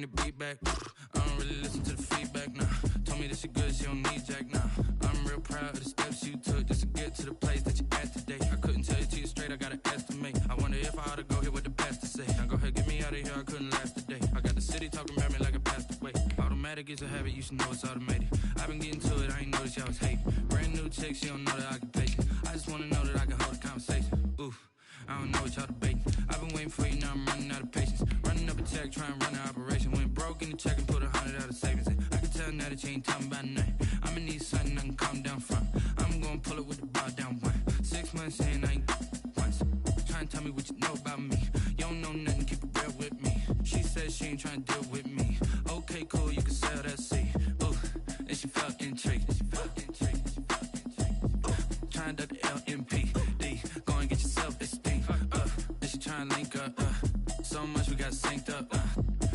the beat back. I don't really listen to the feedback, nah. Told me that she good, she don't need jack, nah. I'm real proud of the steps you took just to get to the place that you at today. I couldn't tell you to you straight, I gotta estimate. I wonder if I ought to go here with the best to say. Now go ahead, get me out of here, I couldn't last today. I got the city talking about me like I passed away. Automatic is a habit, you should know it's automated. I've been getting to it, I ain't noticed y'all was hating. Brand new chick, she don't know the occupation. I just wanna know that I can hold a conversation. Oof, I don't know what y'all debating. I've been waiting for you, now I'm running out of patience. Running up a check, trying to run an operation. Went broke in the check and put 100 out of savings in. I can tell now that you ain't talking about nothing. I'ma need something I can calm down from. I'm gonna pull it with the bar down one. 6 months in, I ain't once. Trying to tell me what you know about me. You don't know nothing, keep it real with me. She said she ain't trying to deal with me. Okay, cool, you can sell that seed. Ooh, and she felt intrigued. Trying to the LMPD. Go and get yourself esteem. And she trying to link up. So much we got synced up.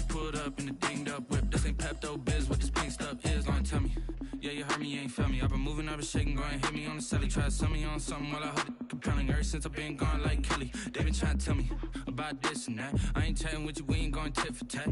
Pulled up in the dinged up whip. This ain't Pepto-Biz, what this pink stuff is. Long tell me. Yeah, you heard me, you ain't felt me. I've been moving, I've been shaking, go and hit me on the celly. Try to sell me on something while I hold it compelling. Ever since I've been gone like Kelly, they been trying to tell me about this and that. I ain't chatting with you, we ain't going tit for tat.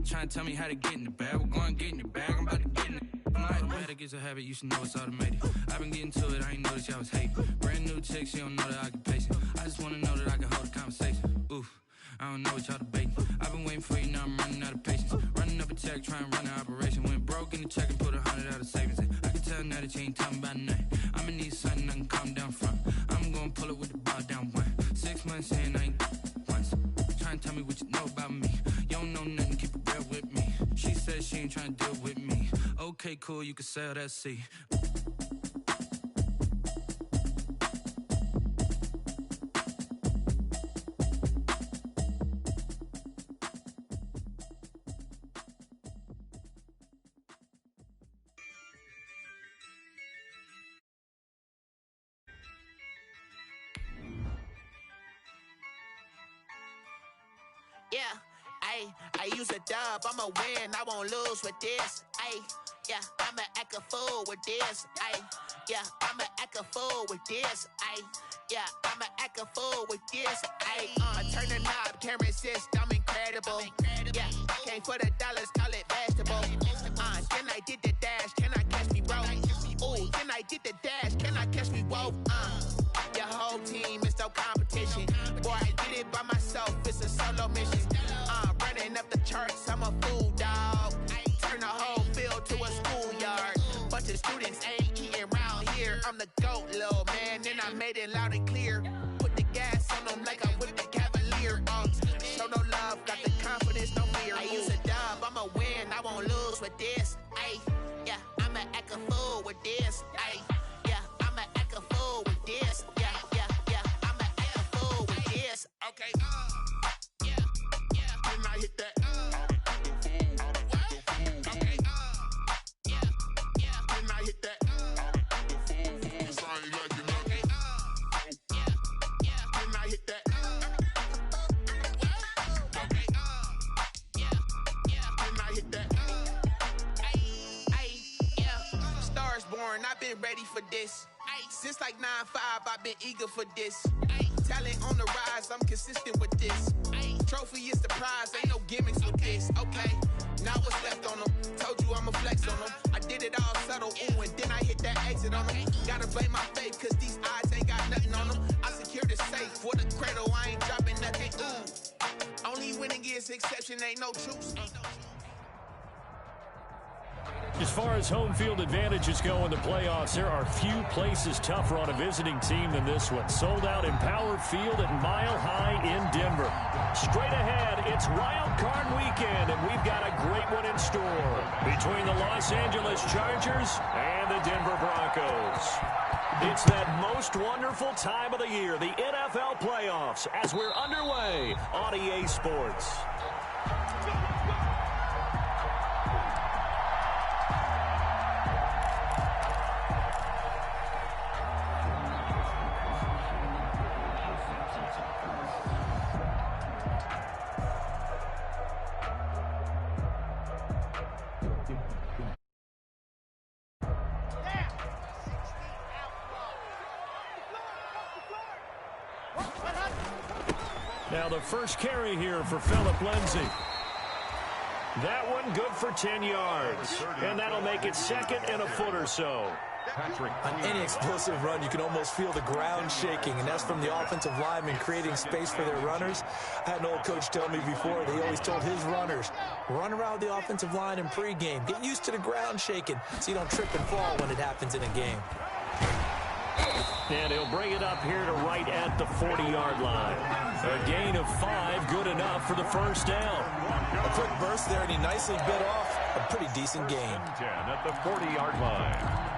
Trying to tell me how to get in the bag. We're going to get in the bag, I'm about to get in it. Automatic is a habit, you should know it's automated. I've been getting to it, I ain't noticed y'all was hating. Brand new chick, she don't know the occupation. I just wanna know that I can hold a conversation. Oof, I don't know what y'all debating. I've been waiting for you, now I'm running out of patience. Running up a check, trying to run an operation. Went broke in the check and put 100 out of savings in. I can tell now that you ain't talking about nothing. I'ma need something I can calm down from. I'm gonna pull it with the bar down one. 6 months in, I ain't once. Trying to tell me what you know about me. You don't know nothing, keep it real with me. She said she ain't trying to deal with me. Okay, cool, you can sell that seed. Yeah, I use a dub, I'ma win, I won't lose with this. Yeah, I'ma act a fool with this. Yeah, I'ma act a fool with this. Yeah, I'ma act a fool with this. I turn the knob, camera assist, I'm incredible. Yeah, came for the dollars, call it vegetable. Then I did the dash, can I catch me, bro? Ooh, then I did the dash, can I catch me, whoa? Your whole team is no competition. Boy, I did it by myself, it's a solo mission. Running up the charts, I'm a fool, dog. Turn the whole field to a schoolyard. Bunch of students ain't eating round here. I'm the GOAT, little man, and I made it loud and clear. Put the gas on them like I'm with the Cavalier. Show no love, got the confidence, no fear. I use a dub, I'ma win, I won't lose with this. Yeah, I'ma act a fool with this. Yeah, I'ma act a fool with this. Yeah, I'ma act a fool with this. Okay, yeah, can I hit that? Okay, yeah, can I hit that? Sound like you know. Okay, yeah, can I hit that? Okay, yeah, can I hit that? Yeah, stars born, I've been ready for this. Since like 9-5, I've been eager for this. Talent on the rise, I'm consistent with this. Trophy is the prize, ain't no gimmicks with this. Okay, now what's left on them? Told you I'ma flex on them. I did it all subtle, ooh, and then I hit that exit on them. Gotta blame my faith, cause these eyes ain't got nothing on them. I secured the safe for the cradle, I ain't dropping nothing, ooh. Only winning is exception, ain't no truce. As far as home field advantages go in the playoffs, there are few places tougher on a visiting team than this one. Sold out in Power Field at Mile High in Denver. Straight ahead, it's Wild Card Weekend, and we've got a great one in store between the Los Angeles Chargers and the Denver Broncos. It's that most wonderful time of the year, the NFL playoffs, as we're underway on EA Sports. Now the first carry here for Phillip Lindsay. That one good for 10 yards. And that'll make it second and a foot or so. On any explosive run, you can almost feel the ground shaking, and that's from the offensive linemen creating space for their runners. I had an old coach tell me before that he always told his runners, run around the offensive line in pregame. Get used to the ground shaking so you don't trip and fall when it happens in a game. And he'll bring it up here to right at the 40-yard line. A gain of 5, good enough for the first down. A quick burst there, and he nicely bit off a pretty decent gain. 10 at the 40-yard line.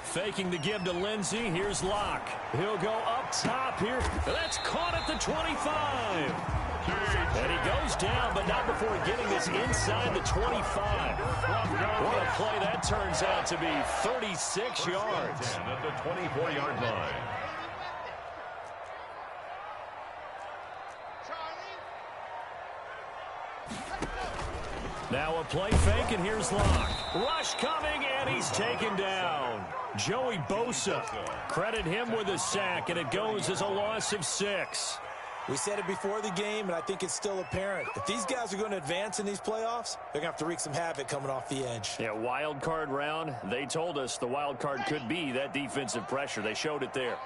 Faking the give to Lindsey. Here's Locke. He'll go up top here. That's caught at the 25. And he goes down, but not before getting this inside the 25. What a play that turns out to be. 36 yards. At the 24-yard line. Now a play fake, and here's Locke. Rush coming, and he's taken down. Joey Bosa. Credit him with a sack, and it goes as a loss of 6. We said it before the game, and I think it's still apparent. If these guys are going to advance in these playoffs, they're going to have to wreak some havoc coming off the edge. Yeah, wild card round. They told us the wild card could be that defensive pressure. They showed it there.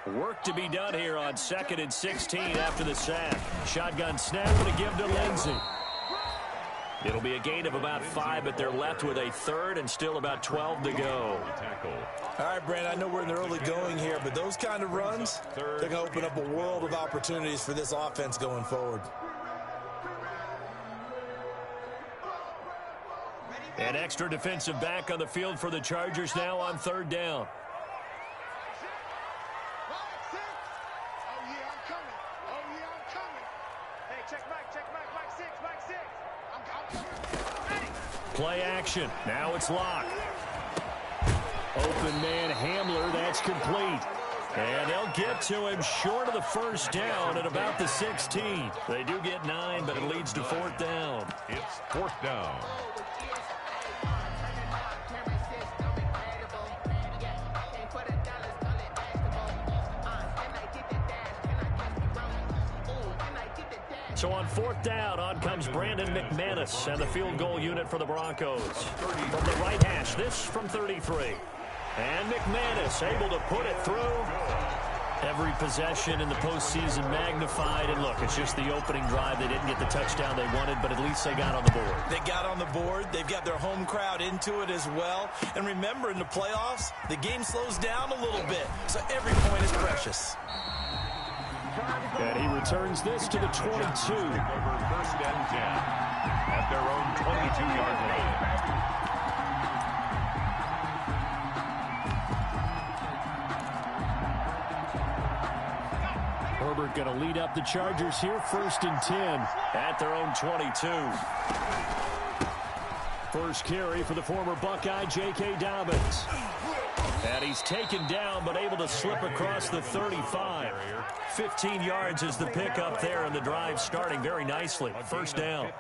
Work to be done here on 2nd and 16 after the sack. Shotgun snap and a give to Lindsey. It'll be a gain of about 5, but they're left with a third and still about 12 to go. All right, Brandon, I know we're in the early going here, but those kind of runs, they're going to open up a world of opportunities for this offense going forward. An extra defensive back on the field for the Chargers now on 3rd down. Play action. Now it's Locke. Open man Hamler. That's complete. And they'll get to him short of the first down at about the 16. They do get 9, but it leads to 4th down. It's 4th down. So on 4th down, on comes Brandon McManus and the field goal unit for the Broncos. From the right hash, this from 33. And McManus able to put it through. Every possession in the postseason magnified. And look, it's just the opening drive. They didn't get the touchdown they wanted, but at least they got on the board. They got on the board. They've got their home crowd into it as well. And remember, in the playoffs, the game slows down a little bit. So every point is precious. And he returns this to the 22. 1st and 10 at their own 22-yard line. Herbert going to lead up the Chargers here, 1st and 10 at their own 22. First carry for the former Buckeye, J.K. Dobbins. And he's taken down, but able to slip across the 35. 15 yards is the pickup there, and the drive starting very nicely. 1st down.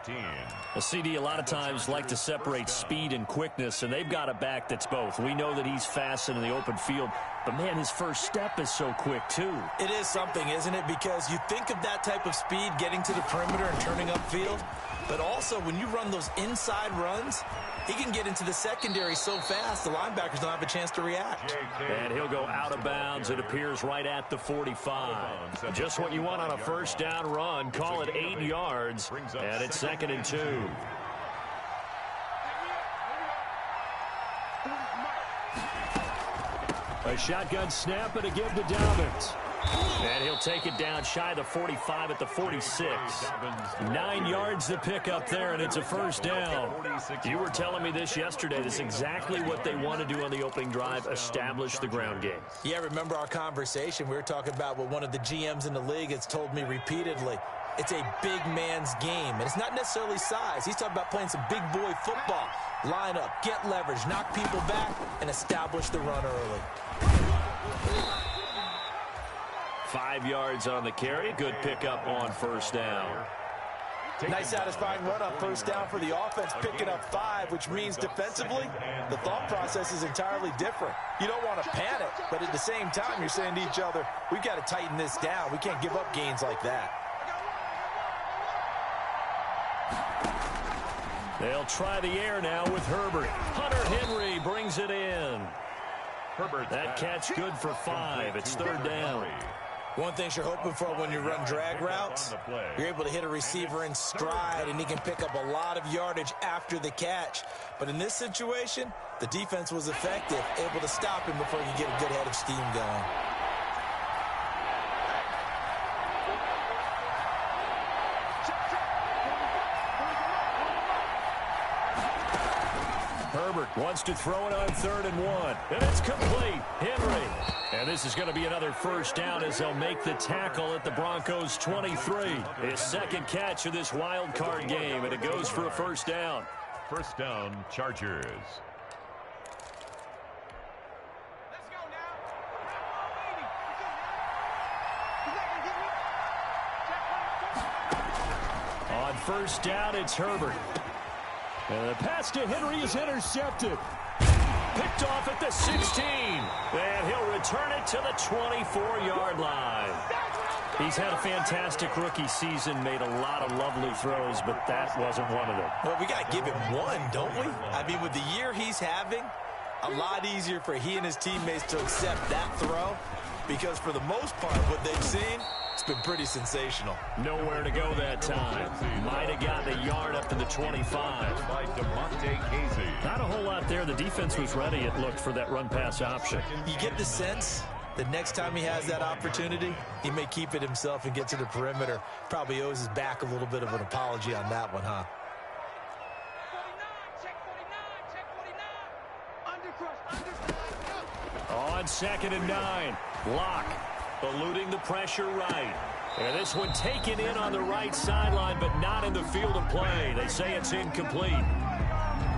A CD a lot of times like to separate speed and quickness, and they've got a back that's both. We know that he's fast in the open field, but, man, his first step is so quick, too. It is something, isn't it? Because you think of that type of speed getting to the perimeter and turning upfield, but also when you run those inside runs, he can get into the secondary so fast the linebackers don't have a chance to react. And he'll go out of bounds. It appears right at the 45. Just what you want on a 1st down run. Call it 8 yards. And it's 2nd and 2. A shotgun snap and a give to Dobbins. And he'll take it down shy of the 45 at the 46. 9 yards to pick up there, and it's a 1st down. You were telling me this yesterday. This is exactly what they want to do on the opening drive, establish the ground game. Yeah, remember our conversation? We were talking about what one of the GMs in the league has told me repeatedly. It's a big man's game, and it's not necessarily size. He's talking about playing some big boy football. Line up, get leverage, knock people back, and establish the run early. 5 yards on the carry. Good pickup on 1st down. Nice satisfying run on first down for the offense, picking up 5, which means defensively, the thought process is entirely different. You don't want to panic, but at the same time, you're saying to each other, we've got to tighten this down. We can't give up gains like that. They'll try the air now with Herbert. Hunter Henry brings it in. That catch good for 5. It's third down. One thing you're hoping for when you run drag routes, you're able to hit a receiver in stride, and he can pick up a lot of yardage after the catch. But in this situation, the defense was effective, able to stop him before he could get a good head of steam going. Herbert wants to throw it on 3rd and 1. And it's complete. Henry. And this is going to be another first down as they'll make the tackle at the Broncos 23. His second catch of this wild card game, and it goes for a first down. First down, Chargers. On first down, it's Herbert. And the pass to Henry is intercepted. Picked off at the 16. And he'll return it to the 24-yard line. He's had a fantastic rookie season, made a lot of lovely throws, but that wasn't one of them. Well, we got to give him one, don't we? I mean, with the year he's having, a lot easier for he and his teammates to accept that throw, because for the most part, what they've seen, it's been pretty sensational. Nowhere to go that time. Might have gotten a yard up to the 25. Not a whole lot there. The defense was ready, it looked, for that run-pass option. You get the sense that next time he has that opportunity, he may keep it himself and get to the perimeter. Probably owes his back a little bit of an apology on that one, huh? On 2nd and 9, Locke eluding the pressure right. And this one taken in on the right sideline, but not in the field of play. They say it's incomplete.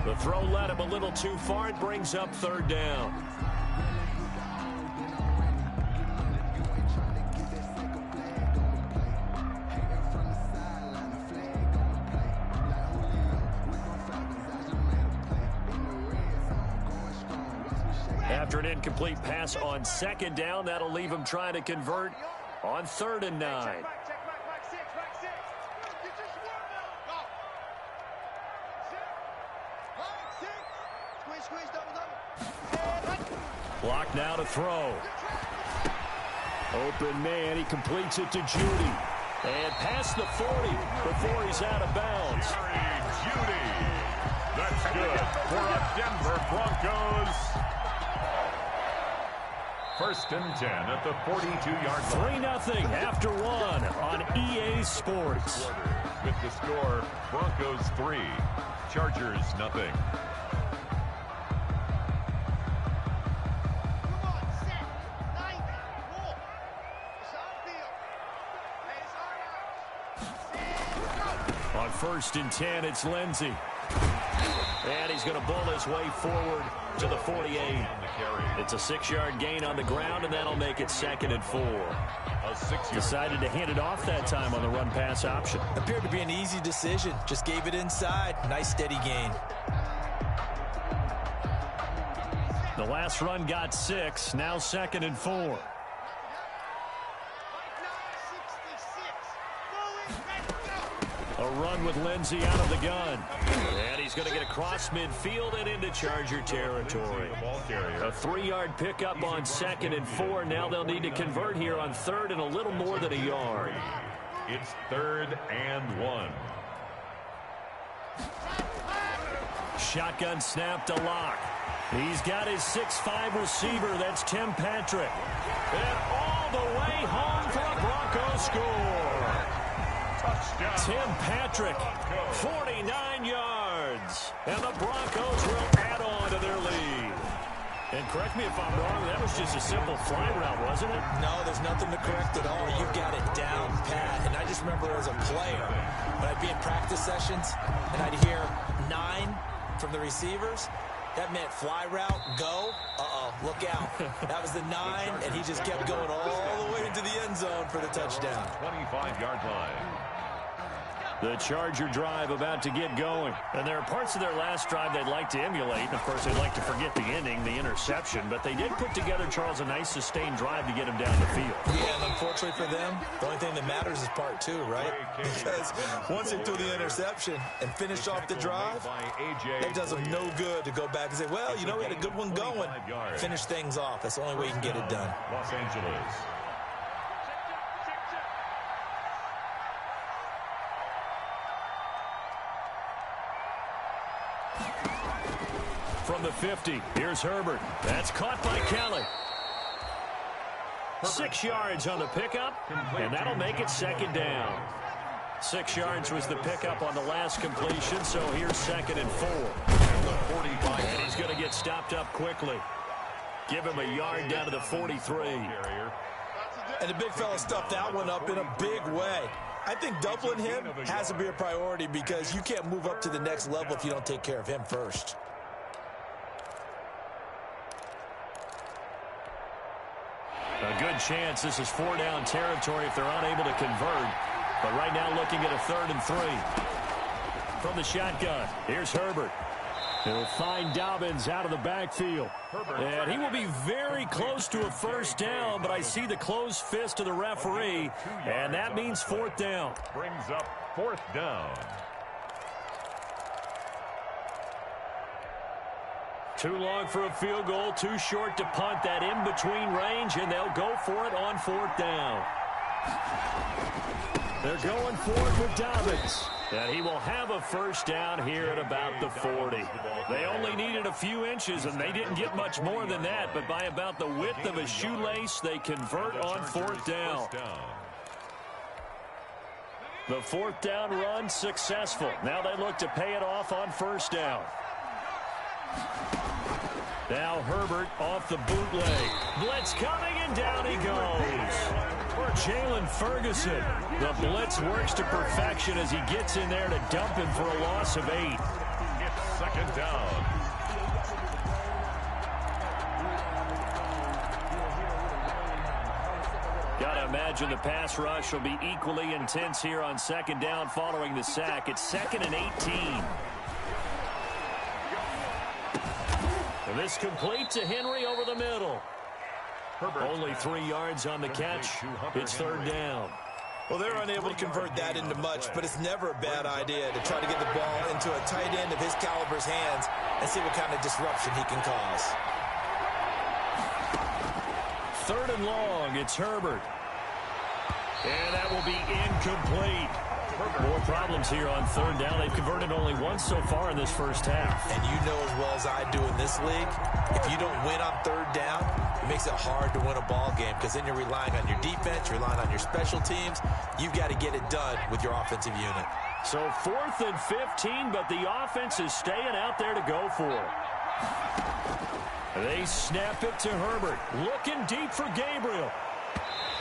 The throw led him a little too far. It brings up 3rd down. After an incomplete pass on 2nd down, that'll leave him trying to convert on 3rd and 9. Block now to throw. Open man, he completes it to Judy. And past the 40 before he's out of bounds. Judy. That's good for a Denver Broncos. 1st and 10 at the 42-yard line. 3-0 after 1 on EA Sports. With the score, Broncos 3, Chargers 0. On 1st and 10, it's Lindsey. And he's going to bull his way forward to the 48. It's a 6-yard gain on the ground, and that'll make it 2nd and 4. Decided to hand it off that time on the run-pass option. Appeared to be an easy decision. Just gave it inside. Nice, steady gain. The last run got 6. Now 2nd and 4. A run with Lindsey out of the gun. And he's going to get across midfield and into Charger territory. A 3-yard pickup on 2nd and 4. Now they'll need to convert here on 3rd and a little more than a yard. It's 3rd and 1. Shotgun snap to Locke. He's got his 6'5 receiver. That's Tim Patrick. And all the way home for a Broncos score. Tim Patrick, 49 yards. And the Broncos will add on to their lead. And correct me if I'm wrong, that was just a simple fly route, wasn't it? No, there's nothing to correct at all. You got it down pat. And I just remember as a player, when I'd be in practice sessions, and I'd hear 9 from the receivers, that meant fly route, go. Uh-oh, look out. That was the 9, and he just kept going all the way into the end zone for the touchdown. 25-yard line. The Charger drive about to get going. And there are parts of their last drive they'd like to emulate. And, of course, they'd like to forget the ending, the interception. But they did put together, Charles, a nice sustained drive to get him down the field. Yeah, and unfortunately for them, the only thing that matters is part two, right? Because once they threw the interception and finished off the drive, that does them no good to go back and say, well, you know, we had a good one going. Finish things off. That's the only way you can get it done. Los Angeles. From the 50, here's Herbert. That's caught by Kelly. 6 yards on the pickup, and that'll make it second down. 6 yards was the pickup on the last completion, so here's 2nd and 4. And he's going to get stopped up quickly. Give him a yard down to the 43. And the big fella stuffed that one up in a big way. I think doubling him has to be a priority because you can't move up to the next level if you don't take care of him first. A good chance this is 4-down territory if they're unable to convert. But right now looking at a 3rd and 3. From the shotgun, here's Herbert. He'll find Dobbins out of the backfield. And he will be very close to a first down, but I see the closed fist of the referee, and that means 4th down. Brings up 4th down. Too long for a field goal, too short to punt. That in-between range, and they'll go for it on 4th down. They're going for it with Dobbins. And he will have a first down here at about the 40. They only needed a few inches, and they didn't get much more than that. But by about the width of a shoelace, they convert on 4th down. The 4th down run successful. Now they look to pay it off on 1st down. Now Herbert off the bootleg. Blitz coming, and down he goes. For Jalen Ferguson, the blitz works to perfection as he gets in there to dump him for a loss of 8. It's 2nd down. Gotta imagine the pass rush will be equally intense here on 2nd down following the sack. It's 2nd and 18. And this complete to Henry over the middle. Only 3 yards on the catch. It's 3rd down. Well, they're unable to convert that into much, but it's never a bad idea to try to get the ball into a tight end of his caliber's hands and see what kind of disruption he can cause. 3rd and long. It's Herbert. And that will be incomplete. More problems here on 3rd down. They've converted only once so far in this first half. And you know as well as I do in this league, if you don't win on 3rd down, it makes it hard to win a ball game because then you're relying on your defense, you're relying on your special teams. You've got to get it done with your offensive unit. So 4th and 15, but the offense is staying out there to go for it. They snap it to Herbert. Looking deep for Gabriel.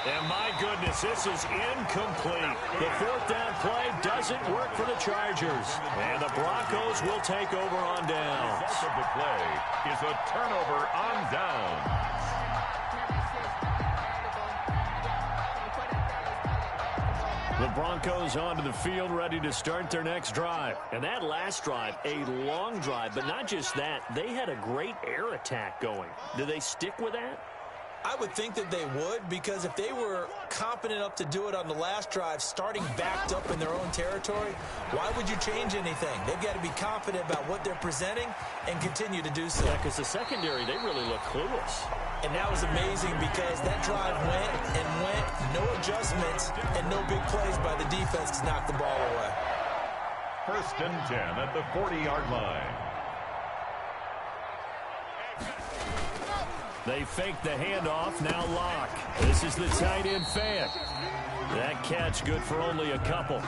And my goodness, this is incomplete. The 4th down play doesn't work for the Chargers. And the Broncos will take over on downs. The result of the play is a turnover on downs. The Broncos onto the field, ready to start their next drive. And that last drive, a long drive, but not just that. They had a great air attack going. Do they stick with that? I would think that they would, because if they were confident enough to do it on the last drive, starting backed up in their own territory, why would you change anything? They've got to be confident about what they're presenting and continue to do so. Yeah, because the secondary, they really look clueless. And that was amazing because that drive went and went, no adjustments, and no big plays by the defense to knock the ball away. 1st and 10 at the 40-yard line. They fake the handoff, now Locke. This is the tight end Fant. That catch good for only a couple.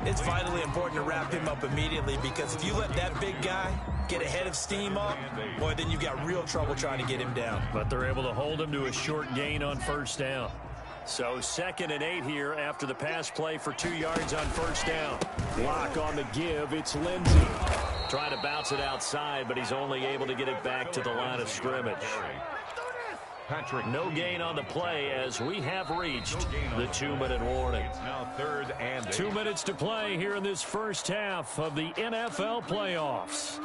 It's vitally important to wrap him up immediately because if you let that big guy get ahead of steam up, boy, then you've got real trouble trying to get him down. But they're able to hold him to a short gain on 1st down. So 2nd and 8 here after the pass play for 2 yards on 1st down. Locke on the give, it's Lindsey. Trying to bounce it outside, but he's only able to get it back to the line of scrimmage. No gain on the play as we have reached the 2-minute warning. It's now 3rd and 8. 2 minutes to play here in this first half of the NFL playoffs.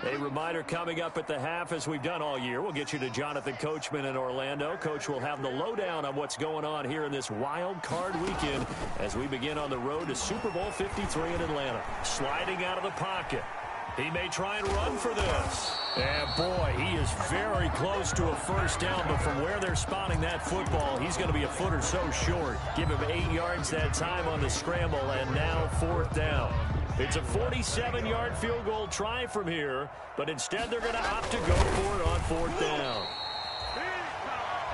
A reminder coming up at the half, as we've done all year. We'll get you to Jonathan Coachman in Orlando. Coach will have the lowdown on what's going on here in this wild card weekend as we begin on the road to Super Bowl 53 in Atlanta. Sliding out of the pocket. He may try and run for this. And boy, he is very close to a first down, but from where they're spotting that football, he's going to be a foot or so short. Give him 8 yards that time on the scramble, and now 4th down. It's a 47-yard field goal try from here, but instead they're going to opt to go for it on 4th down.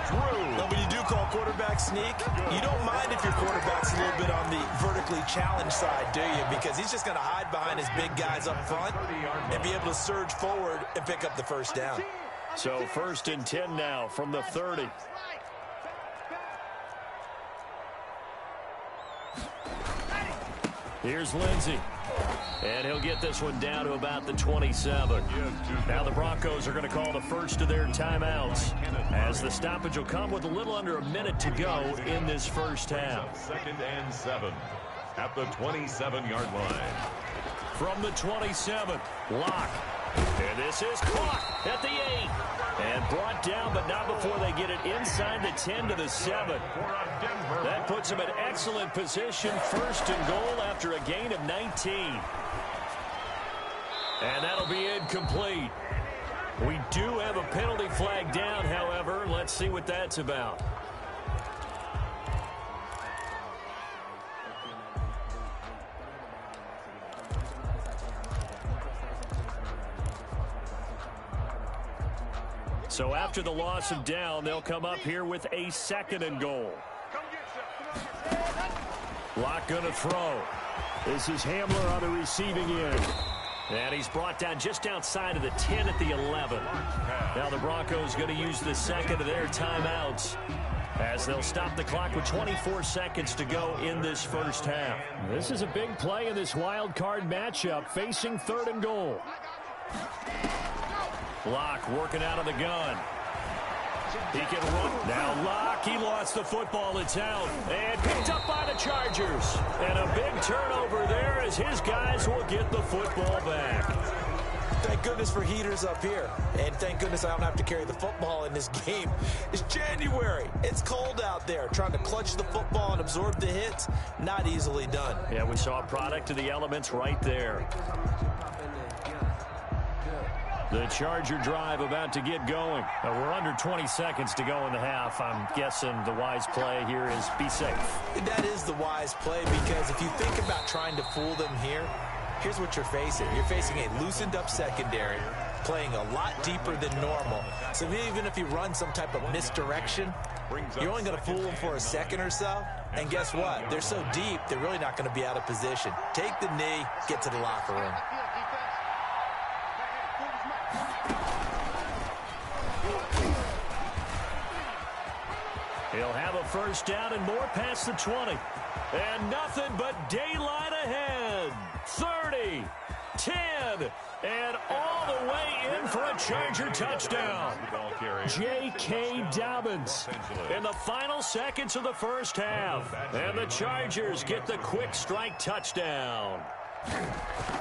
Now, when you do call quarterback sneak, you don't mind if your quarterback's a little bit on the vertically challenged side, do you? Because he's just going to hide behind his big guys up front and be able to surge forward and pick up the first down. So 1st and 10 now from the 30. Here's Lindsey. And he'll get this one down to about the 27. Now the Broncos are going to call the first of their timeouts, as the stoppage will come with a little under a minute to go in this first half. 2nd and 7 at the 27-yard line. From the 27, Locke. And this is caught at the 8. And brought down, but not before they get it inside the 10 to the 7. That puts them in excellent position, 1st and goal after a gain of 19. And that'll be incomplete. We do have a penalty flag down, however. Let's see what that's about. So after the loss of down, they'll come up here with a 2nd and goal. Locke going to throw. This is Hamler on the receiving end. And he's brought down just outside of the 10 at the 11. Now the Broncos going to use the 2nd of their timeouts as they'll stop the clock with 24 seconds to go in this first half. This is a big play in this wild card matchup, facing 3rd and goal. Locke working out of the gun. He can run. Now Locke, he lost the football. It's out. And picked up by the Chargers. And a big turnover there as his guys will get the football back. Thank goodness for heaters up here. And thank goodness I don't have to carry the football in this game. It's January. It's cold out there. Trying to clutch the football and absorb the hits, not easily done. Yeah, we saw a product of the elements right there. The Charger drive about to get going. We're under 20 seconds to go in the half. I'm guessing the wise play here is be safe. That is the wise play, because if you think about trying to fool them here, here's what you're facing. You're facing a loosened up secondary, playing a lot deeper than normal. So even if you run some type of misdirection, you're only going to fool them for a second or so. And guess what? They're so deep, they're really not going to be out of position. Take the knee, get to the locker room. He'll have a first down and more past the 20. And nothing but daylight ahead. 30, 10, and all the way in for a Charger touchdown. J.K. Dobbins in the final seconds of the first half. And the Chargers get the quick strike touchdown.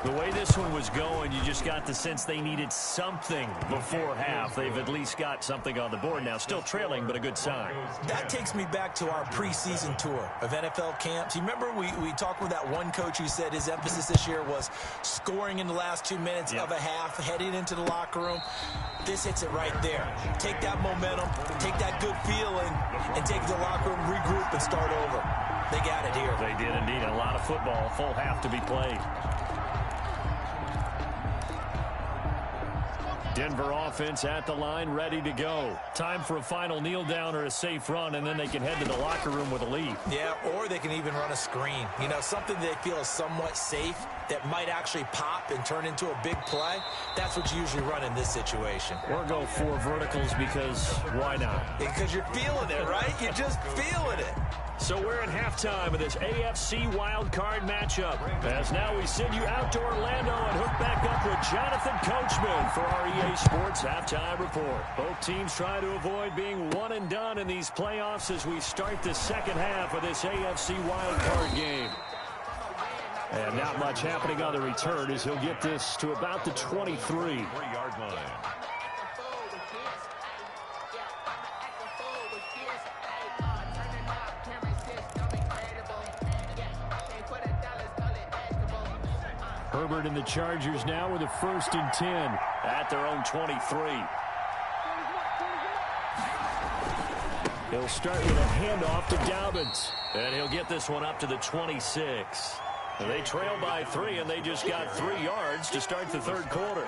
The way this one was going, you just got the sense they needed something before half. They've at least got something on the board now. Still trailing, but a good sign. That takes me back to our preseason tour of NFL camps. You remember we talked with that one coach who said his emphasis this year was scoring in the last 2 minutes of a half, heading into the locker room. This hits it right there. Take that momentum, take that good feeling, and take it to the locker room, regroup, and start over. They got it here. They did indeed. A lot of football, full half to be played. Denver offense at the line, ready to go. Time for a final kneel down or a safe run, and then they can head to the locker room with a lead. Yeah, or they can even run a screen. You know, something they feel is somewhat safe that might actually pop and turn into a big play. That's what you usually run in this situation. Or go 4 verticals because why not? Because you're feeling it, right? You're just feeling it. So we're at halftime of this AFC wildcard matchup. As now we send you out to Orlando and hook back up with Jonathan Coachman for our EA Sports Halftime Report. Both teams try to avoid being one and done in these playoffs as we start the second half of this AFC wildcard game. And not much happening on the return as he'll get this to about the 23-yard line. Herbert and the Chargers now with a 1st and 10 at their own 23. He'll start with a handoff to Dobbins. And he'll get this one up to the 26. They trail by 3, and they just got 3 yards to start the third quarter.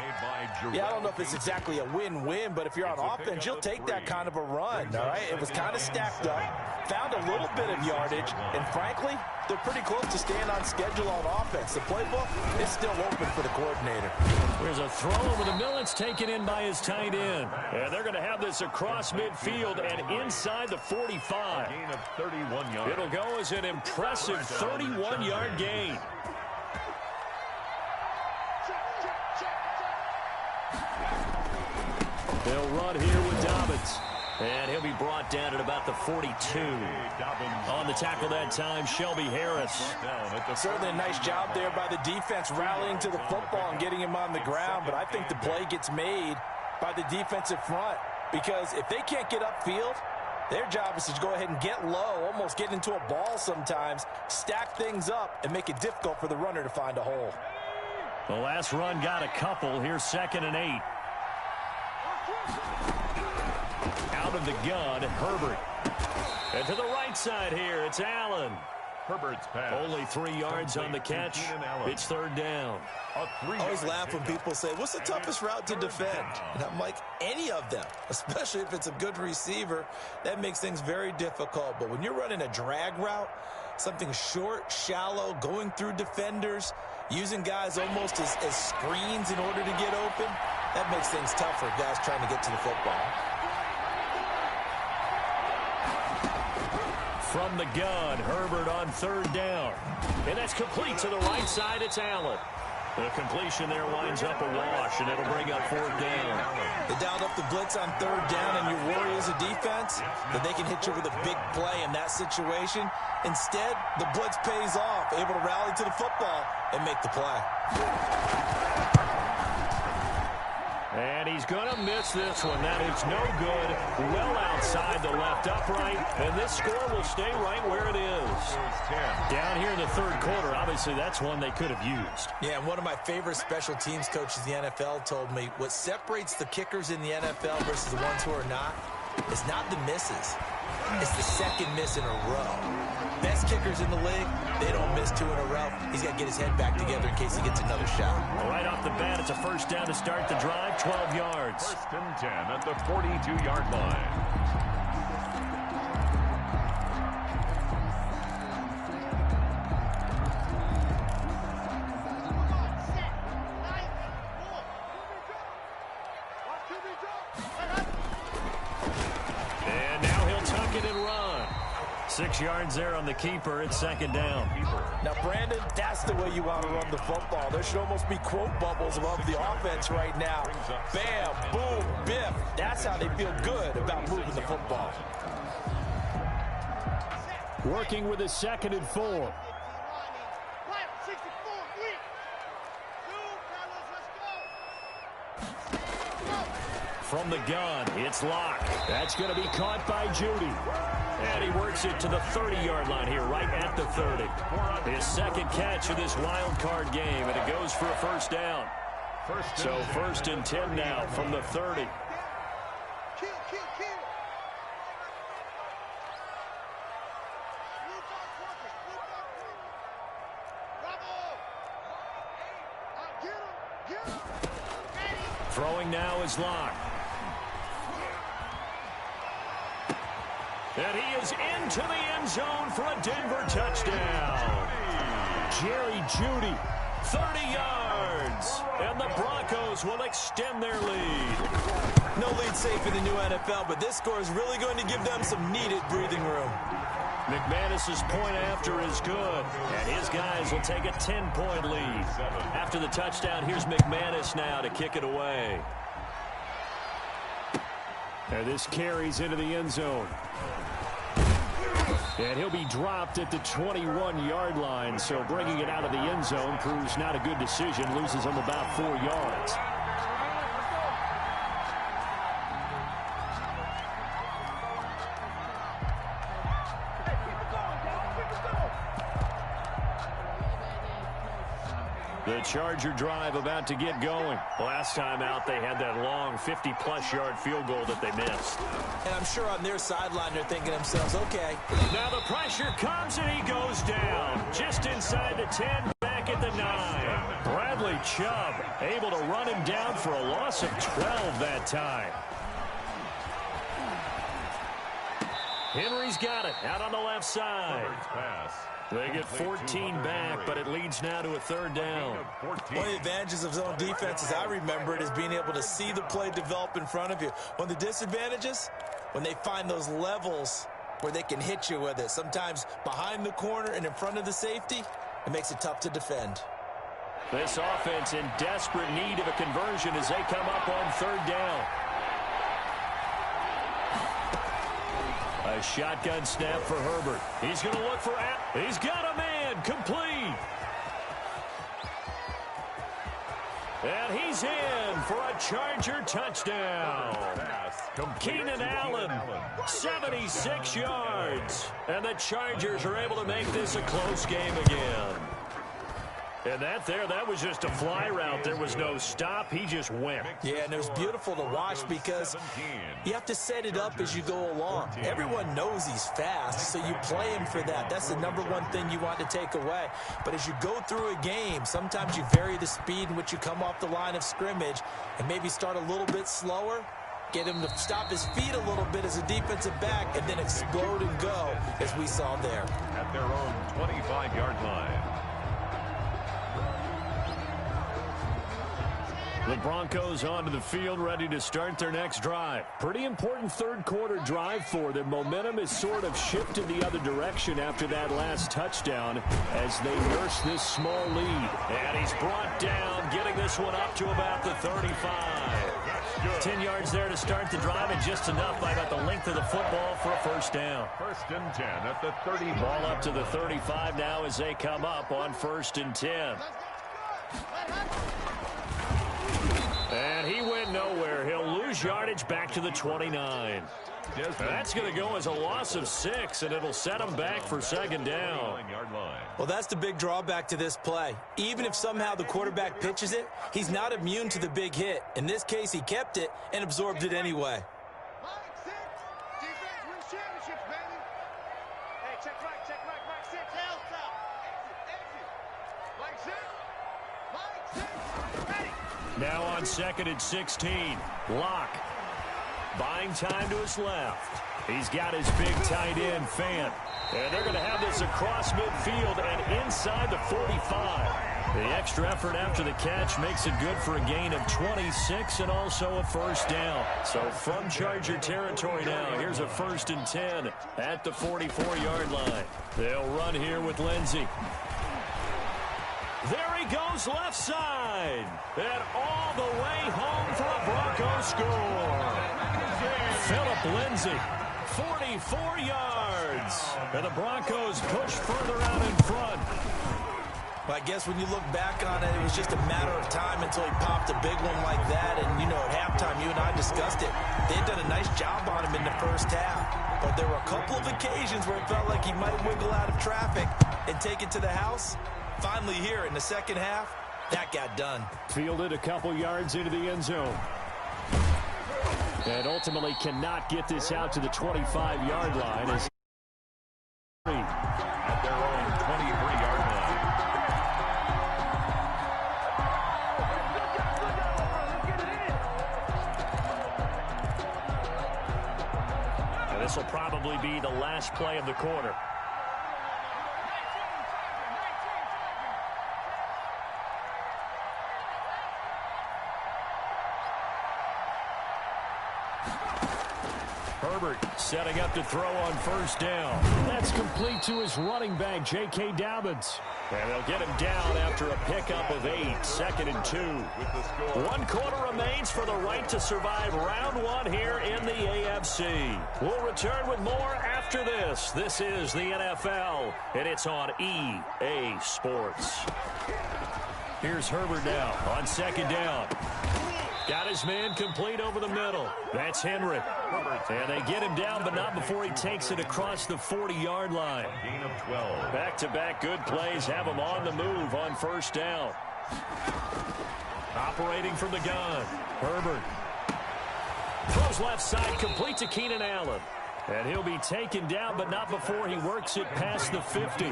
Yeah, I don't know if it's exactly a win-win, but if you're on offense, you'll take that kind of a run, all right? It was kind of stacked up, found a little bit of yardage, and frankly, they're pretty close to staying on schedule on offense. The playbook is still open for the coordinator. There's a throw over the middle. It's taken in by his tight end. And they're going to have this across midfield and inside the 45. Gain of 31 yards. It'll go as an impressive 31-yard gain. They'll run here with Dobbins. And he'll be brought down at about the 42. On the tackle that time, Shelby Harris. Certainly a nice job there by the defense rallying to the football and getting him on the ground. But I think the play gets made by the defensive front. Because if they can't get upfield, their job is to go ahead and get low, almost get into a ball sometimes, stack things up, and make it difficult for the runner to find a hole. The last run got a couple. Here's 2nd and 8. Out of the gun, Herbert. And to the right side here, it's Allen. Herbert's pass. Only 3 yards on the catch. It's 3rd down. I always laugh when people say, what's the toughest route to defend? And I'm like, any of them, especially if it's a good receiver. That makes things very difficult. But when you're running a drag route, something short, shallow, going through defenders, using guys almost as screens in order to get open, that makes things tough for guys trying to get to the football. From the gun, Herbert on 3rd down. And that's complete to the right side. It's Allen. The completion there winds up a wash, and it'll bring up 4th down. They dialed up the blitz on 3rd down, and you worry as a defense that they can hit you with a big play in that situation. Instead, the blitz pays off, able to rally to the football and make the play. And he's going to miss this one. That is no good. Well outside the left upright. And this score will stay right where it is. Down here in the 3rd quarter, obviously that's one they could have used. Yeah, and one of my favorite special teams coaches in the NFL told me what separates the kickers in the NFL versus the ones who are not is not the misses. It's the 2nd miss in a row. Best kickers in the league, they don't miss 2 in a row. He's got to get his head back together in case he gets another shot. Right off the bat, it's a 1st down to start the drive, 12 yards. 1st and 10 at the 42-yard line. And now he'll tuck it and run. 6 yards there on the keeper. It's 2nd down. Now, Brandon, that's the way you want to run the football. There should almost be quote bubbles above the offense right now. Bam, boom, biff. That's how they feel good about moving the football. Working with a 2nd and 4. From the gun, it's Locke. That's going to be caught by Judy. And he works it to the 30-yard line here, right at the 30. His 2nd catch of this wild card game, and it goes for a 1st down. So 1st and 10 now from the 30. Throwing now is Locke. And he is into the end zone for a Denver touchdown. Jerry Jeudy, 30 yards. And the Broncos will extend their lead. No lead safe in the new NFL, but this score is really going to give them some needed breathing room. McManus's point after is good, and his guys will take a 10-point lead. After the touchdown, here's McManus now to kick it away. And this carries into the end zone. And he'll be dropped at the 21-yard line, so bringing it out of the end zone proves not a good decision, loses him about 4 yards. The Charger drive about to get going. Last time out, they had that long 50-plus yard field goal that they missed. And I'm sure on their sideline, they're thinking to themselves, okay. Now the pressure comes, and he goes down. Just inside the 10, back at the 9. Bradley Chubb able to run him down for a loss of 12 that time. Henry's got it out on the left side. They get 14 back, but it leads now to a 3rd down. One of the advantages of zone defense, as I remember it, is being able to see the play develop in front of you. One of the disadvantages, when they find those levels where they can hit you with it, sometimes behind the corner and in front of the safety, it makes it tough to defend. This offense in desperate need of a conversion as they come up on 3rd down. A shotgun snap for Herbert. He's going to look for He's got a man. Complete. And he's in for a Charger touchdown. Keenan Allen, 76 yards. And the Chargers are able to make this a close game again. And that was just a fly route. There was no stop. He just went. Yeah, and it was beautiful to watch because you have to set it up as you go along. Everyone knows he's fast, so you play him for that. That's the #1 thing you want to take away. But as you go through a game, sometimes you vary the speed in which you come off the line of scrimmage and maybe start a little bit slower, get him to stop his feet a little bit as a defensive back, and then explode and go, as we saw there. At their own 25-yard line. The Broncos onto the field, ready to start their next drive. Pretty important 3rd quarter drive for them. Momentum has sort of shifted the other direction after that last touchdown as they nurse this small lead. And he's brought down, getting this one up to about the 35. 10 yards there to start the drive, and just enough by about the length of the football for a 1st down. 1st and 10 at the 30. Ball up to the 35 now as they come up on 1st and 10. And he went nowhere. He'll lose yardage back to the 29. That's going to go as a loss of 6, and it'll set him back for 2nd down. Well, that's the big drawback to this play. Even if somehow the quarterback pitches it, he's not immune to the big hit. In this case, he kept it and absorbed it anyway. Now on 2nd and 16. Locke buying time to his left. He's got his big tight end, Fant. And they're going to have this across midfield and inside the 45. The extra effort after the catch makes it good for a gain of 26 and also a 1st down. So from Charger territory now, here's a 1st and 10 at the 44-yard line. They'll run here with Lindsey. There he goes left side. And all the way home for a Broncos score. Phillip Lindsay, 44 yards. And the Broncos push further out in front. Well, I guess when you look back on it, it was just a matter of time until he popped a big one like that. And, you know, at halftime, you and I discussed it. They had done a nice job on him in the 1st half. But there were a couple of occasions where it felt like he might wiggle out of traffic and take it to the house. Finally here in the 2nd half, that got done. Fielded a couple yards into the end zone. And ultimately cannot get this out to the 25-yard line. As at their own 23-yard line. And this will probably be the last play of the quarter. Herbert setting up to throw on first down. That's complete to his running back, J.K. Dobbins. And they'll get him down after a pickup of 8, 2nd and 2. 1 quarter remains for the right to survive round 1 here in the AFC. We'll return with more after this. This is the NFL, and it's on EA Sports. Here's Herbert now on 2nd down. Got his man complete over the middle. That's Henry. And they get him down, but not before he takes it across the 40-yard line. Gain of 12. Back-to-back good plays have him on the move on first down. Operating from the gun. Herbert. Throws left side, complete to Keenan Allen. And he'll be taken down, but not before he works it past the 50.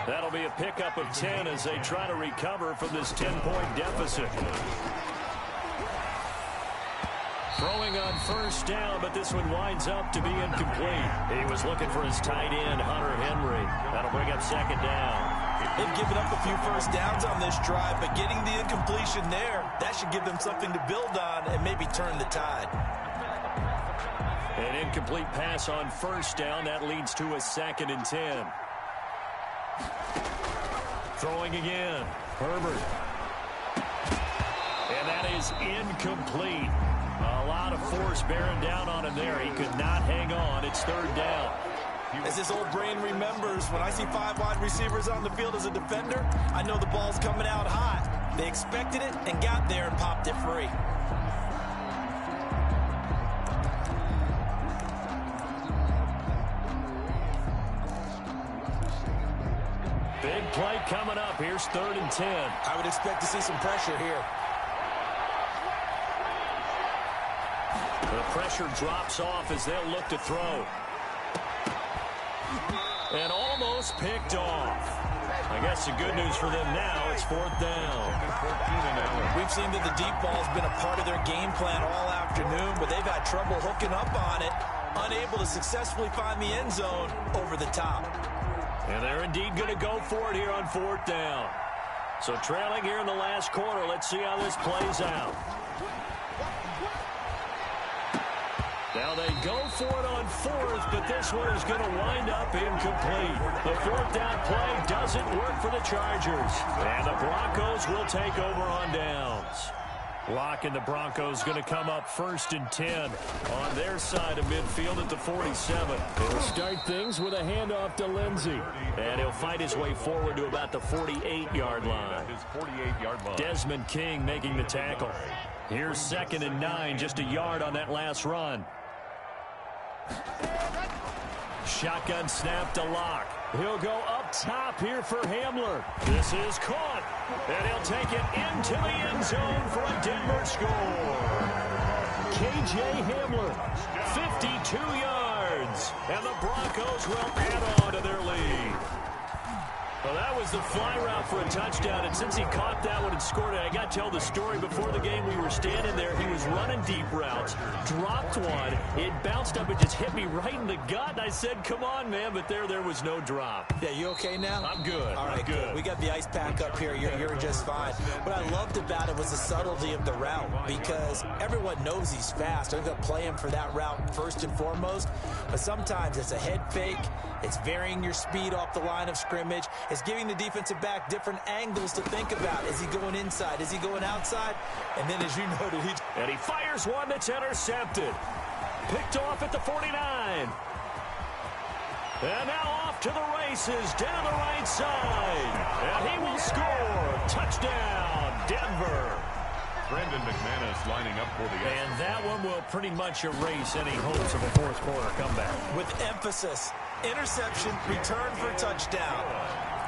That'll be a pickup of 10 as they try to recover from this 10-point deficit. Throwing on first down, but this one winds up to be incomplete. He was looking for his tight end, Hunter Henry. That'll bring up 2nd down. They've given up a few first downs on this drive, but getting the incompletion there, that should give them something to build on and maybe turn the tide. An incomplete pass on first down. That leads to a 2nd and 10. Throwing again. Herbert. And that is incomplete. A lot of force bearing down on him there. He could not hang on. It's 3rd down. As his old brain remembers, when I see 5 wide receivers on the field as a defender, I know the ball's coming out hot. They expected it and got there and popped it free. Big play coming up. Here's 3rd and 10. I would expect to see some pressure here. The pressure drops off as they'll look to throw. And almost picked off. I guess the good news for them now, it's 4th down. We've seen that the deep ball's been a part of their game plan all afternoon, but they've had trouble hooking up on it, unable to successfully find the end zone over the top. And they're indeed going to go for it here on 4th down. So trailing here in the last quarter, let's see how this plays out. Now they go for it on 4th, but this one is going to wind up incomplete. The 4th down play doesn't work for the Chargers. And the Broncos will take over on downs. Lock and the Broncos going to come up 1st and 10 on their side of midfield at the 47. He'll start things with a handoff to Lindsey. And he'll fight his way forward to about the 48-yard line. His 48-yard line. Desmond King making the tackle. Here's 2nd and 9, just a yard on that last run. Shotgun snap to Locke. He'll go up top here for Hamler. This is caught. And he'll take it into the end zone for a Denver score. K.J. Hamler, 52 yards. And the Broncos will add on to their lead. Well, that was the fly route for a touchdown, and since he caught that one and scored it, I got to tell the story. Before the game, we were standing there. He was running deep routes, dropped one. It bounced up and just hit me right in the gut, and I said, come on, man, but there was no drop. Yeah, you okay now? I'm good. All right, good. We got the ice pack up here. You're just fine. What I loved about it was the subtlety of the route, because everyone knows he's fast. They're going to play him for that route first and foremost, but sometimes it's a head fake. It's varying your speed off the line of scrimmage. It's giving the defensive back different angles to think about. Is he going inside? Is he going outside? And then, as you noted, and he fires one that's intercepted. Picked off at the 49. And now off to the races, down the right side. And he will score. Touchdown, Denver. Brandon McManus lining up for the... And that one will pretty much erase any hopes of a fourth quarter comeback. With emphasis, interception, return for touchdown.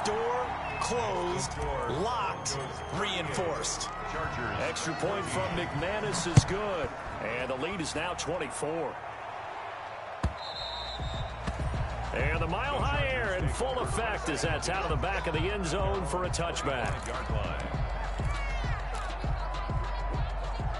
Door closed, locked, reinforced. Chargers. Extra point from McManus is good. And the lead is now 24. And the mile-high air in full effect as that's out of the back of the end zone for a touchback.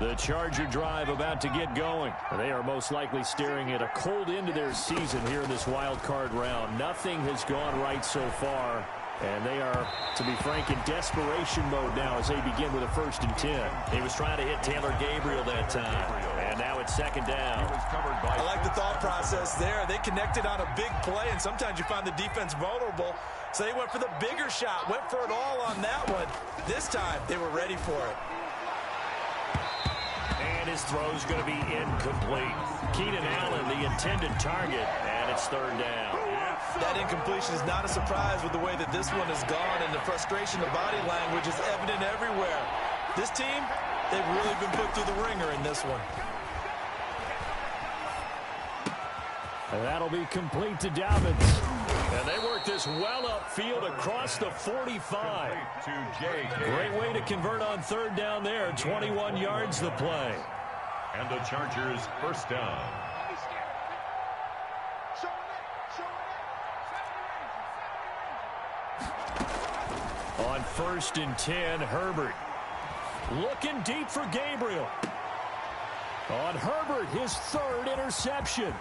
The Charger drive about to get going. They are most likely staring at a cold end to their season here in this wild card round. Nothing has gone right so far And they are, to be frank, in desperation mode now as they begin with a 1st and 10. He was trying to hit Taylor Gabriel that time. And now it's 2nd down. I like the thought process there. They connected on a big play, and sometimes you find the defense vulnerable. So they went for the bigger shot, went for it all on that one. This time, they were ready for it. And his throw's going to be incomplete. Keenan Allen, the intended target, and it's 3rd down. That incompletion is not a surprise with the way that this one has gone, and the frustration, the body language is evident everywhere. This team, they've really been put through the ringer in this one. And that'll be complete to Dobbins. And they work this well upfield across the 45. Great way to convert on 3rd down there. 21 yards the play. And the Chargers 1st down. On 1st and 10, Herbert. Looking deep for Gabriel. On Herbert, his 3rd interception.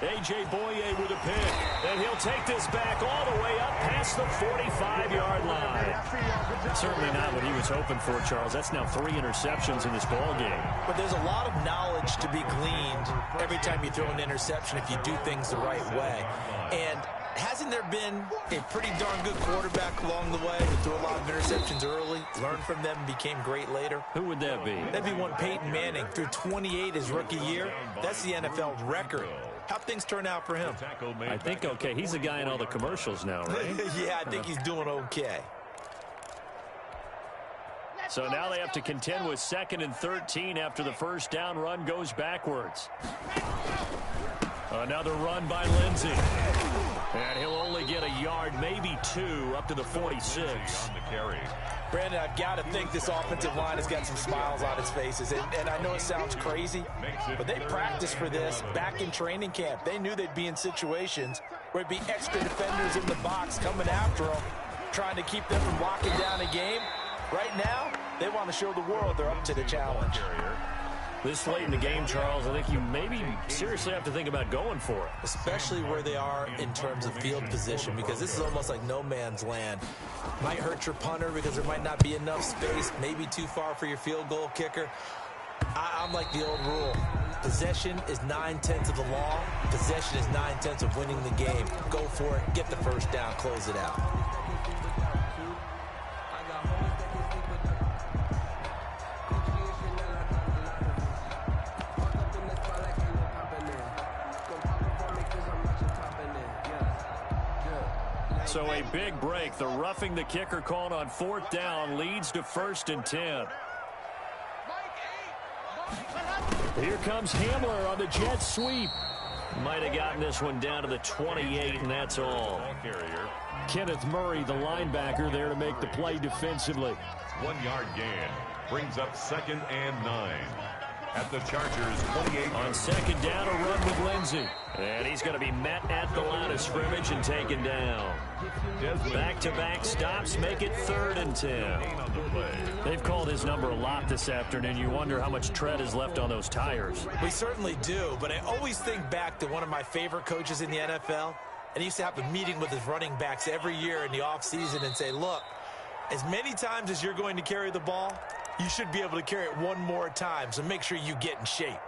A.J. Boye with a pick. And he'll take this back all the way up past the 45-yard line. Certainly not what he was hoping for, Charles. That's now 3 interceptions in this ball game. But there's a lot of knowledge to be gleaned every time you throw an interception if you do things the right way. And hasn't there been a pretty darn good quarterback along the way who threw a lot of interceptions early, learned from them, and became great later? Who would that be? That'd be one Peyton Manning. Threw 28 his rookie year. That's the NFL record. How'd things turn out for him? I think okay. He's the guy in all the commercials now, right? Yeah, I think he's doing okay. So now they have to contend with 2nd and 13 after the 1st down run goes backwards. Another run by Lindsey. And he'll only get a yard, maybe 2, up to the 46. Brandon, I've got to think this offensive line has got some smiles on its faces. And I know it sounds crazy, but they practiced for this back in training camp. They knew they'd be in situations where it'd be extra defenders in the box coming after them, trying to keep them from locking down a game. Right now, they want to show the world they're up to the challenge. This late in the game, Charles, I think you maybe seriously have to think about going for it. Especially where they are in terms of field position, because this is almost like no man's land. Might hurt your punter because there might not be enough space, maybe too far for your field goal kicker. I'm like the old rule. Possession is 9/10 of the law. Possession is 9/10 of winning the game. Go for it, get the 1st down, close it out. So a big break. The roughing the kicker called on 4th down leads to 1st and 10. Here comes Hamler on the jet sweep. Might have gotten this one down to the 28, and that's all. Kenneth Murray, the linebacker, there to make the play defensively. 1-yard gain brings up 2nd and 9. At the Chargers 28. On 2nd down, a run with Lindsey. And he's going to be met at the line of scrimmage and taken down. Back-to-back stops make it 3rd and 10. They've called his number a lot this afternoon. You wonder how much tread is left on those tires. We certainly do, but I always think back to one of my favorite coaches in the NFL. And he used to have a meeting with his running backs every year in the offseason and say, look, as many times as you're going to carry the ball, you should be able to carry it one more time, so make sure you get in shape.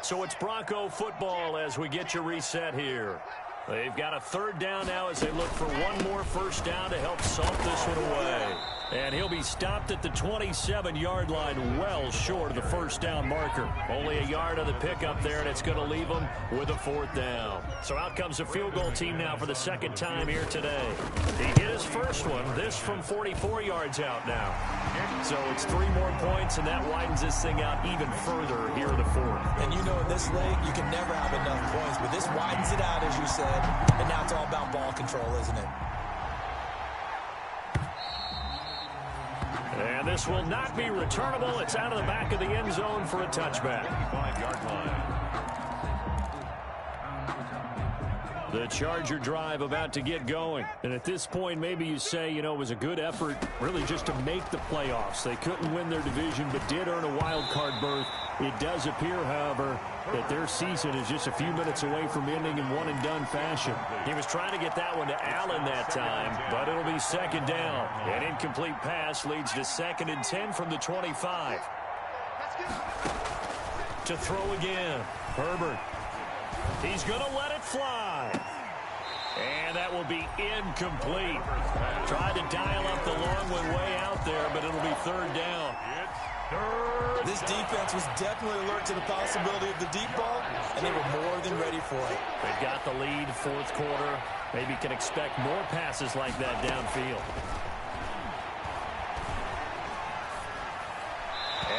So it's Bronco football as we get you reset here. They've got a 3rd down now as they look for one more 1st down to help salt this one away. And he'll be stopped at the 27-yard line, well short of the 1st down marker. Only a yard on the pickup there, and it's going to leave them with a 4th down. So out comes the field goal team now for the 2nd time here today. He hit his first one, this from 44 yards out now. So it's 3 more points, and that widens this thing out even further here in the 4th. And you know in this league, you can never have enough points, but this widens it out, as you said, and now it's all about ball control, isn't it? And this will not be returnable. It's out of the back of the end zone for a touchback. 5-yard line. The Charger drive about to get going. And at this point, maybe you say, you know, it was a good effort really just to make the playoffs. They couldn't win their division but did earn a wild card berth. It does appear, however, that their season is just a few minutes away from ending in one-and-done fashion. He was trying to get that one to Allen that time, but it'll be second down. An incomplete pass leads to 2nd and 10 from the 25. To throw again, Herbert. He's going to let it fly. And that will be incomplete. Tried to dial up the long one way out there, but it'll be 3rd down. This defense was definitely alert to the possibility of the deep ball, and they were more than ready for it. They've got the lead, 4th quarter. Maybe can expect more passes like that downfield.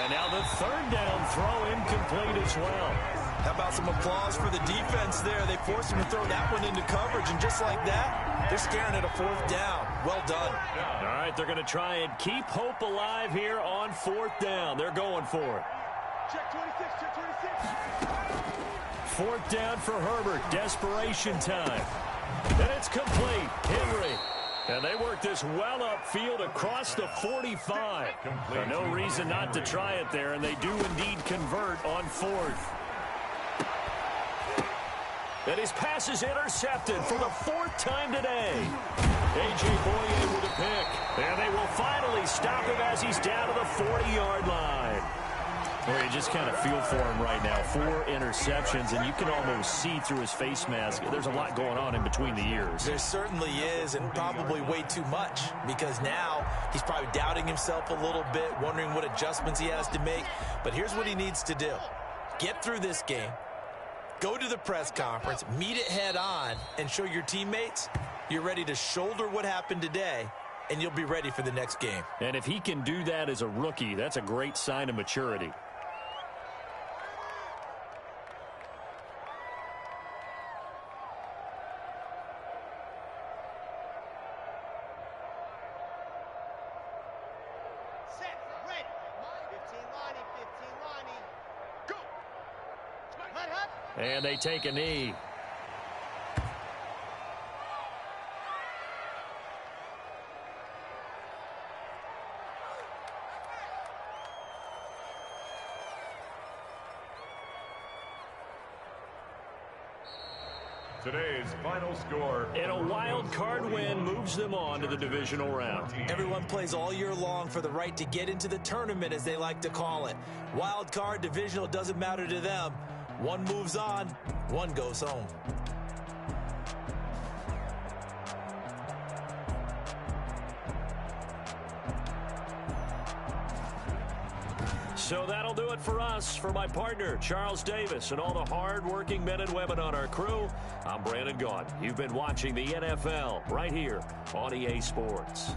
And now the 3rd down throw incomplete as well. How about some applause for the defense there? They forced him to throw that one into coverage, and just like that, they're staring at a 4th down. Well done. All right, they're going to try and keep hope alive here on 4th down. They're going for it. Check 26, check 26. 4th down for Herbert. Desperation time. And it's complete. Henry. And they work this well upfield across the 45. No reason not to try it there, and they do indeed convert on 4th. And his pass is intercepted for the 4th time today. A.J. Boye with a pick. And they will finally stop him as he's down to the 40-yard line. Well, you just kind of feel for him right now. 4 interceptions, and you can almost see through his face mask. There's a lot going on in between the ears. There certainly is, and probably way too much, because now he's probably doubting himself a little bit, wondering what adjustments he has to make. But here's what he needs to do. Get through this game. Go to the press conference, meet it head on, and show your teammates you're ready to shoulder what happened today, and you'll be ready for the next game. And if he can do that as a rookie, that's a great sign of maturity. Set, ready. 15 lining, 15 lining. Go. Hut, hut. And they take a knee. Today's final score. And a wild card win moves them on to the divisional round. Everyone plays all year long for the right to get into the tournament, as they like to call it. Wild card, divisional, doesn't matter to them. One moves on, one goes home. So that'll do it for us. For my partner, Charles Davis, and all the hard-working men and women on our crew, I'm Brandon Gaudin. You've been watching the NFL right here on EA Sports.